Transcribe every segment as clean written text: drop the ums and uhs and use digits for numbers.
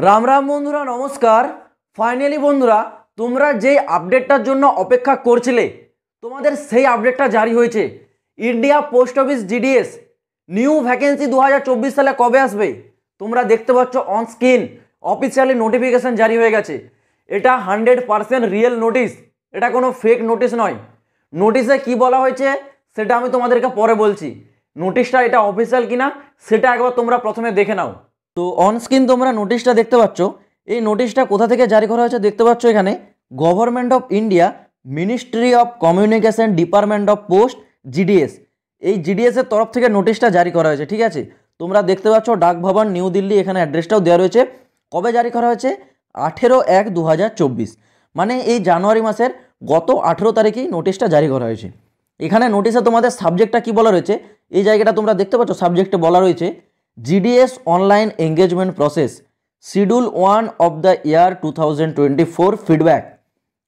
রাম রাম বন্ধুরা, নমস্কার। ফাইনালি বন্ধুরা, তোমরা যে আপডেটটার জন্য অপেক্ষা করছিলে তোমাদের সেই আপডেটটা জারি হয়েছে। India post office GDS new vacancy 2024 সালে কবে আসবে তোমরা দেখতে পাচ্ছ অন স্ক্রিন। অফিসিয়ালি নোটিফিকেশন জারি হয়ে গেছে। এটা 100% রিয়েল নোটিশ, এটা কোনো ফেক নোটিশ নয়। নোটিশে কি বলা হয়েছে সেটা আমি তোমাদেরকে পরে বলছি। নোটিশটা এটা অফিসিয়াল কিনা সেটা একবার তোমরা প্রথমে দেখে নাও। তো অন স্ক্রিন তোমরা নোটিশটা দেখতে পাচ্ছ। এই নোটিশটা কোথা থেকে জারি করা হয়েছে দেখতে পাচ্ছ এখানে, government of India, ministry of communication, department of post, GDS. এই জিডিএস এর তরফ থেকে নোটিশটা জারি করা হয়েছে। ঠিক আছে, তোমরা দেখতে পাচ্ছ ডাক ভবন, নিউ দিল্লি, এখানে অ্যাড্রেসটাও দেওয়া রয়েছে। কবে জারি করা হয়েছে? 18/1/2024, মানে এই জানুয়ারি মাসের গত 18 তারিখেই নোটিশটা জারি করা হয়েছে। এখানে নোটিশে তোমাদের সাবজেক্টটা কি বলা রয়েছে, এই জায়গাটা তোমরা দেখতে পাচ্ছ। সাবজেক্টে বলা রয়েছে GDS online engagement process schedule 1 of the year 2024 feedback.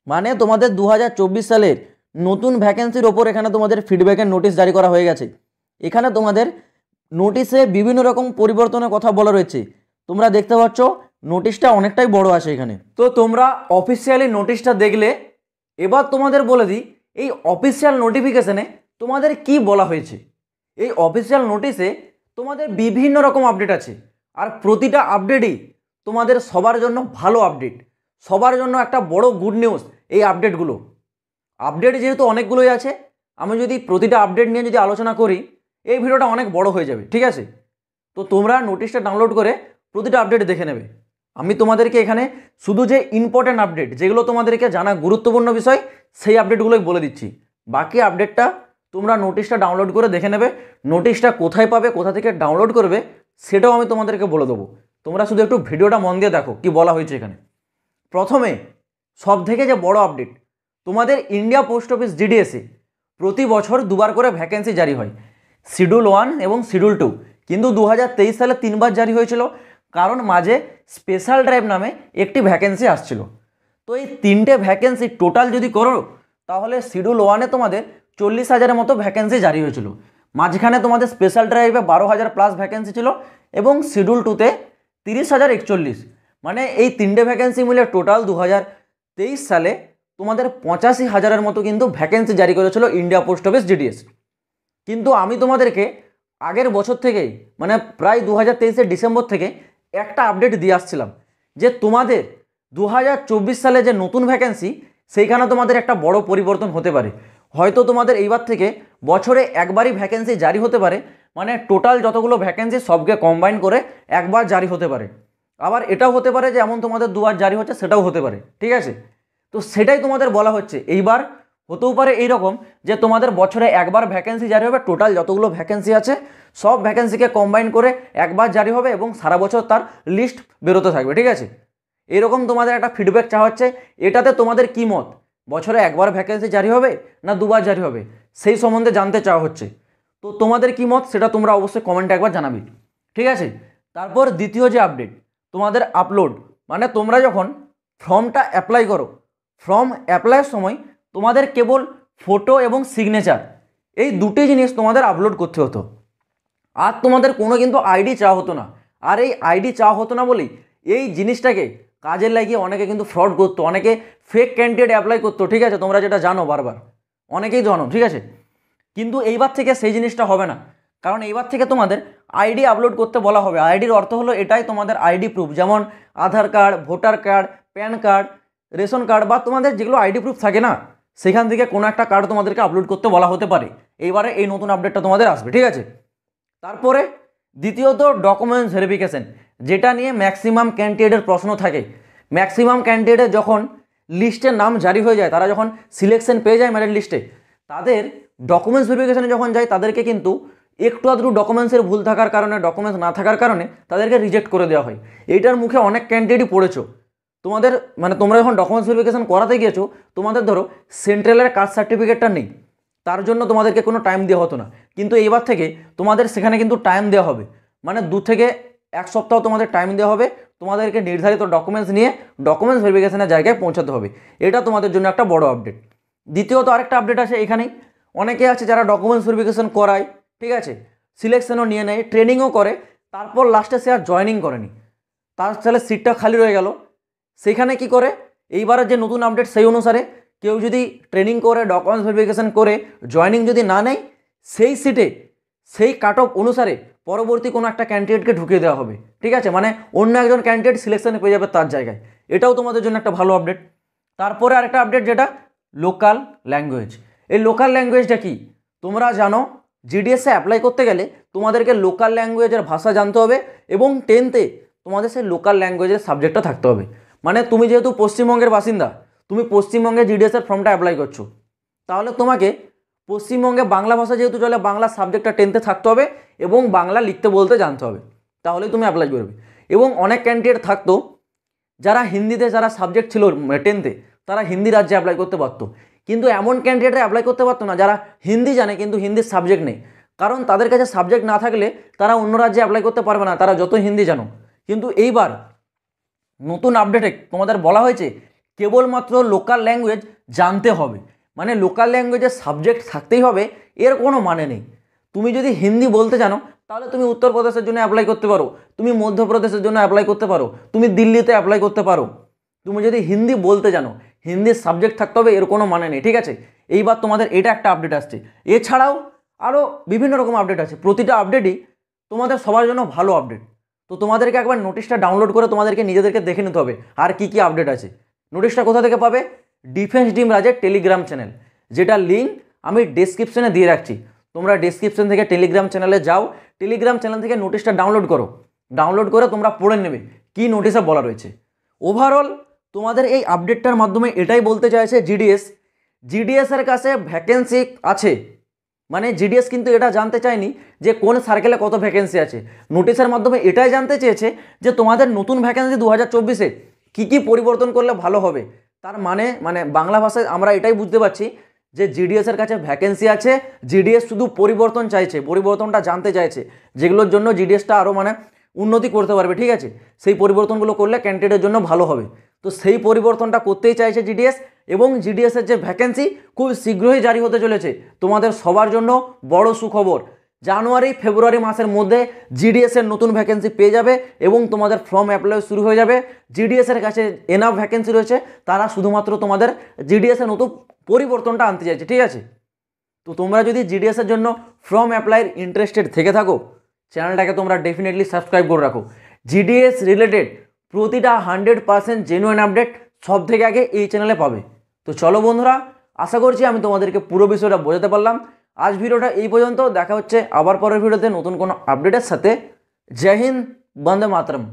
মানে তোমাদের 2024 সালের নতুন ভ্যাকেন্সির ওপর এখানে তোমাদের ফিডব্যাকের নোটিশ জারি করা হয়ে গেছে। এখানে তোমাদের নোটিশে বিভিন্ন রকম পরিবর্তনের কথা বলা রয়েছে। তোমরা দেখতে পাচ্ছ নোটিশটা অনেকটাই বড় আছে এখানে। তো তোমরা অফিসিয়ালি নোটিশটা দেখলে, এবার তোমাদের বলে দিই এই অফিসিয়াল নোটিফিকেশনে তোমাদের কি বলা হয়েছে। এই অফিসিয়াল নোটিশে তোমাদের বিভিন্ন রকম আপডেট আছে, আর প্রতিটা আপডেটই তোমাদের সবার জন্য ভালো আপডেট, সবার জন্য একটা বড় গুড নিউজ। এই আপডেটগুলো, আপডেট যেহেতু অনেকগুলোই আছে, আমি যদি প্রতিটা আপডেট নিয়ে যদি আলোচনা করি এই ভিডিওটা অনেক বড় হয়ে যাবে। ঠিক আছে, তো তোমরা নোটিশটা ডাউনলোড করে প্রতিটা আপডেট দেখে নেবে। আমি তোমাদেরকে এখানে শুধু যে ইম্পর্টেন্ট আপডেট, যেগুলো তোমাদেরকে জানা গুরুত্বপূর্ণ বিষয়, সেই আপডেটগুলোই বলে দিচ্ছি। বাকি আপডেটটা তোমরা নোটিশটা ডাউনলোড করে দেখে নেবে। নোটিশটা কোথায় পাবে, কোথা থেকে ডাউনলোড করবে, সেটাও আমি তোমাদেরকে বলে দেবো। তোমরা শুধু একটু ভিডিওটা মন দিয়ে দেখো কি বলা হয়েছে এখানে। প্রথমে সব থেকে যে বড় আপডেট, তোমাদের ইন্ডিয়া পোস্ট অফিস জিডিএসে প্রতি বছর দুবার করে ভ্যাকেন্সি জারি হয়, শিডিউল 1 এবং শিডিউল 2। কিন্তু 2023 সালে 3বার জারি হয়েছিল, কারণ মাঝে স্পেশাল ড্রাইভ নামে একটি ভ্যাকেন্সি আসছিল। তো এই 3টে ভ্যাকেন্সি টোটাল যদি করো তাহলে শিডিউল 1-এ তোমাদের 40,000-এর মতো ভ্যাকেন্সি জারি হয়েছিল। মাঝখানে তোমাদের স্পেশাল ড্রাইভে 12,000 প্লাস ভ্যাকেন্সি ছিল, এবং শিডিউল 2-তে 30,041। মানে এই 3টে ভ্যাকেন্সি মিলে টোটাল 2023 সালে তোমাদের 85,000-এর মতো কিন্তু ভ্যাকেন্সি জারি করেছিল ইন্ডিয়া পোস্ট অফিস জিডিএস। কিন্তু আমি তোমাদেরকে আগের বছর থেকেই, মানে প্রায় 2023-এর ডিসেম্বর থেকে একটা আপডেট দিয়ে আসছিলাম যে তোমাদের 2024 সালে যে নতুন ভ্যাকেন্সি, সেইখানে তোমাদের একটা বড় পরিবর্তন হতে পারে। হয়তো তোমাদের এইবার থেকে বছরে একবারই ভ্যাকেন্সি জারি হতে পারে, মানে টোটাল যতগুলো ভ্যাকেন্সি সবকে কম্বাইন করে একবার জারি হতে পারে। আবার এটাও হতে পারে যে এমন তোমাদের দুবার জারি হচ্ছে, সেটাও হতে পারে। ঠিক আছে, তো সেটাই তোমাদের বলা হচ্ছে। এইবার হতেও পারে এইরকম যে তোমাদের বছরে একবার ভ্যাকেন্সি জারি হবে, টোটাল যতগুলো ভ্যাকেন্সি আছে সব ভ্যাকেন্সিকে কম্বাইন করে একবার জারি হবে, এবং সারা বছর তার লিস্ট বেরোতে থাকবে। ঠিক আছে, এরকম তোমাদের একটা ফিডব্যাক চাওয়া হচ্ছে। এটাতে তোমাদের কি মত, বছরে একবার ভ্যাকেন্সি জারি হবে না দুবার জারি হবে, সেই সম্বন্ধে জানতে চাওয়া হচ্ছে। তো তোমাদের কি মত সেটা তোমরা অবশ্যই কমেন্টে একবার জানাবে। ঠিক আছে, তারপর দ্বিতীয় যে আপডেট, তোমাদের আপলোড, মানে তোমরা যখন ফর্মটা অ্যাপ্লাই করো, ফর্ম অ্যাপ্লাইয়ের সময় তোমাদের কেবল ফটো এবং সিগনেচার, এই দুটি জিনিস তোমাদের আপলোড করতে হতো। আর তোমাদের কোনো কিন্তু আইডি চাওয়া হতো না। আর এই আইডি চাওয়া হতো না বলেই এই জিনিসটাকে কাজে লাগিয়ে অনেকে কিন্তু ফ্রড করতো, অনেকে ফেক ক্যান্ডিডেট অ্যাপ্লাই করতো। ঠিক আছে, তোমরা যেটা জানো বারবার, অনেকেই জানো। ঠিক আছে, কিন্তু এইবার থেকে সেই জিনিসটা হবে না, কারণ এইবার থেকে তোমাদের আইডি আপলোড করতে বলা হবে। আইডির অর্থ হলো এটাই তোমাদের আইডি প্রুফ, যেমন Aadhaar card, voter card, PAN card, ration card, বা তোমাদের যেগুলো আইডি প্রুফ থাকে না, সেখান থেকে কোনো একটা কার্ড তোমাদেরকে আপলোড করতে বলা হতে পারে। এইবারে এই নতুন আপডেটটা তোমাদের আসবে। ঠিক আছে, তারপরে দ্বিতীয়ত ডকুমেন্টস ভেরিফিকেশন, যেটা নিয়ে ম্যাক্সিমাম ক্যান্ডিডেটের প্রশ্ন থাকে। ম্যাক্সিমাম ক্যান্ডিডেট যখন লিস্টের নাম জারি হয়ে যায়, তারা যখন সিলেকশন পেয়ে যায় মেরিট লিস্টে, তাদের ডকুমেন্টস ভেরিফিকেশনে যখন যায় তাদেরকে কিন্তু একটু আধটু ডকুমেন্টসের ভুল থাকার কারণে, ডকুমেন্টস না থাকার কারণে তাদেরকে রিজেক্ট করে দেওয়া হয়। এইটার মুখে অনেক ক্যান্ডিডেটই পড়েছো। তোমাদের মানে তোমরা যখন ডকুমেন্টস ভেরিফিকেশন করাতে গিয়েছো, তোমাদের ধরো সেন্ট্রালের কাস্ট সার্টিফিকেটটা নেই, তার জন্য তোমাদেরকে কোনো টাইম দেওয়া হতো না। কিন্তু এইবার থেকে তোমাদের সেখানে কিন্তু টাইম দেওয়া হবে, মানে 2 থেকে 1 সপ্তাহ তোমাদের টাইম দেওয়া হবে। তোমাদেরকে নির্ধারিত ডকুমেন্টস নিয়ে ডকুমেন্টস ভেরিফিকেশনের জায়গায় পৌঁছাতে হবে। এটা তোমাদের জন্য একটা বড় আপডেট। দ্বিতীয়ত আরেকটা আপডেট আছে এখানেই, অনেকে আছে যারা ডকুমেন্টস ভেরিফিকেশন করায়, ঠিক আছে, সিলেকশনও নিয়ে নেয়, ট্রেনিংও করে, তারপর লাস্টে সে আর জয়েনিং করেনি। তার তাহলে সিটটা খালি রয়ে গেল। সেখানে কি করে, এইবারের যে নতুন আপডেট সেই অনুসারে কেউ যদি ট্রেনিং করে ডকুমেন্টস ভেরিফিকেশান করে জয়েনিং যদি না নেয়, সেই সিটে সেই কাট অফ অনুসারে পরবর্তী কোনো একটা ক্যান্ডিডেটকে ঢুকিয়ে দেওয়া হবে। ঠিক আছে, মানে অন্য একজন ক্যান্ডিডেট সিলেকশনে পেয়ে যাবে তার জায়গায়। এটাও তোমাদের জন্য একটা ভালো আপডেট। তারপরে আরেকটা আপডেট যেটা লোকাল ল্যাঙ্গুয়েজ। এই লোকাল ল্যাঙ্গুয়েজটা কি তোমরা জানো, জিডিএসে অ্যাপ্লাই করতে গেলে তোমাদেরকে লোকাল ল্যাঙ্গুয়েজের ভাষা জানতে হবে এবং 10তে তোমাদের সেই লোকাল ল্যাঙ্গুয়েজের সাবজেক্টটা থাকতে হবে। মানে তুমি যেহেতু পশ্চিমবঙ্গের বাসিন্দা, তুমি পশ্চিমবঙ্গে জিডিএসের ফর্মটা অ্যাপ্লাই করছো, তাহলে তোমাকে পশ্চিমবঙ্গে বাংলা ভাষা যেহেতু চলে, বাংলা সাবজেক্টটা 10তে থাকতে হবে এবং বাংলা লিখতে বলতে জানতে হবে, তাহলেই তুমি অ্যাপ্লাই করবে। এবং অনেক ক্যান্ডিডেট থাকতো যারা হিন্দিতে, যারা সাবজেক্ট ছিল 10তে, তারা হিন্দি রাজ্যে অ্যাপ্লাই করতে পারতো, কিন্তু এমন ক্যান্ডিডেটরা অ্যাপ্লাই করতে পারতো না যারা হিন্দি জানে কিন্তু হিন্দির সাবজেক্ট নেই। কারণ তাদের কাছে সাবজেক্ট না থাকলে তারা অন্য রাজ্যে অ্যাপ্লাই করতে পারবে না, তারা যত হিন্দি জানো। কিন্তু এইবার নতুন আপডেটে তোমাদের বলা হয়েছে কেবলমাত্র লোকাল ল্যাঙ্গুয়েজ জানতে হবে, মানে লোকাল ল্যাঙ্গুয়েজের সাবজেক্ট থাকতেই হবে, এর কোনো মানে নেই। তুমি যদি হিন্দি বলতে জানো তাহলে তুমি উত্তরপ্রদেশের জন্য অ্যাপ্লাই করতে পারো, তুমি মধ্যপ্রদেশের জন্য অ্যাপ্লাই করতে পারো, তুমি দিল্লিতে অ্যাপ্লাই করতে পারো। তুমি যদি হিন্দি বলতে জানো, হিন্দির সাবজেক্ট থাকতে হবে, এর কোনো মানে নেই। ঠিক আছে, এইবার তোমাদের এটা একটা আপডেট আসছে। এছাড়াও আরও বিভিন্ন রকম আপডেট আছে, প্রতিটা আপডেটই তোমাদের সবার জন্য ভালো আপডেট। তো তোমাদেরকে একবার নোটিশটা ডাউনলোড করে তোমাদেরকে নিজেদেরকে দেখে নিতে হবে আর কি কি আপডেট আছে। নোটিশটা কোথা থেকে পাবে? ডিফেন্স ডিম রাজের টেলিগ্রাম চ্যানেল, যেটা লিঙ্ক আমি ডেসক্রিপশনে দিয়ে রাখছি। তোমরা ডেসক্রিপশন থেকে টেলিগ্রাম চ্যানেলে যাও, টেলিগ্রাম চ্যানেল থেকে নোটিশটা ডাউনলোড করো, ডাউনলোড করে তোমরা পড়ে নেবে কি নোটিশে বলা রয়েছে। ওভারঅল তোমাদের এই আপডেটটার মাধ্যমে এটাই বলতে চাইছে জিডিএসের কাছে ভ্যাকেন্সি আছে, মানে জিডিএস কিন্তু এটা জানতে চায়নি যে কোন সার্কেলে কত ভ্যাকেন্সি আছে। নোটিশের মাধ্যমে এটাই জানতে চেয়েছে যে তোমাদের নতুন ভ্যাকেন্সি 2024-এ কী পরিবর্তন করলে ভালো হবে। তার মানে বাংলা ভাষায় আমরা এটাই বুঝতে পারছি যে জিডিএসের কাছে ভ্যাকেন্সি আছে, জিডিএস শুধু পরিবর্তন চাইছে, পরিবর্তনটা জানতে চাইছে, যেগুলোর জন্য জিডিএসটা আরও উন্নতি করতে পারবে। ঠিক আছে, সেই পরিবর্তনগুলো করলে ক্যান্ডিডেটের জন্য ভালো হবে। তো সেই পরিবর্তনটা করতেই চাইছে জিডিএস, এবং জিডিএসের যে ভ্যাকেন্সি খুব শীঘ্রই জারি হতে চলেছে। তোমাদের সবার জন্য বড় সুখবর, জানুয়ারি ফেব্রুয়ারি মাসের মধ্যে জিডিএসের নতুন ভ্যাকেন্সি পেয়ে যাবে এবং তোমাদের ফর্ম অ্যাপ্লাই শুরু হয়ে যাবে। জিডিএসের কাছে এনাফ ভ্যাকেন্সি রয়েছে, তারা শুধুমাত্র তোমাদের জিডিএসের নতুন পরিবর্তনটা আনতে চাইছে। ঠিক আছে, তো তোমরা যদি জিডিএসের জন্য ফর্ম অ্যাপ্লাইয়ের ইন্টারেস্টেড থেকে থাকো, চ্যানেলটাকে তোমরা ডেফিনেটলি সাবস্ক্রাইব করে রাখো। জিডিএস রিলেটেড প্রতিটা 100% জেনুইন আপডেট সব থেকে আগে এই চ্যানেলে পাবে। তো চলো বন্ধুরা, আশা করছি আমি তোমাদেরকে পুরো বিষয়টা বোঝাতে পারলাম। আজ ভিডিওটা এই পর্যন্ত, দেখা হচ্ছে আবার পরের ভিডিওতে নতুন কোনো আপডেটের সাথে। জয় হিন্দ, বন্দে মাতরম।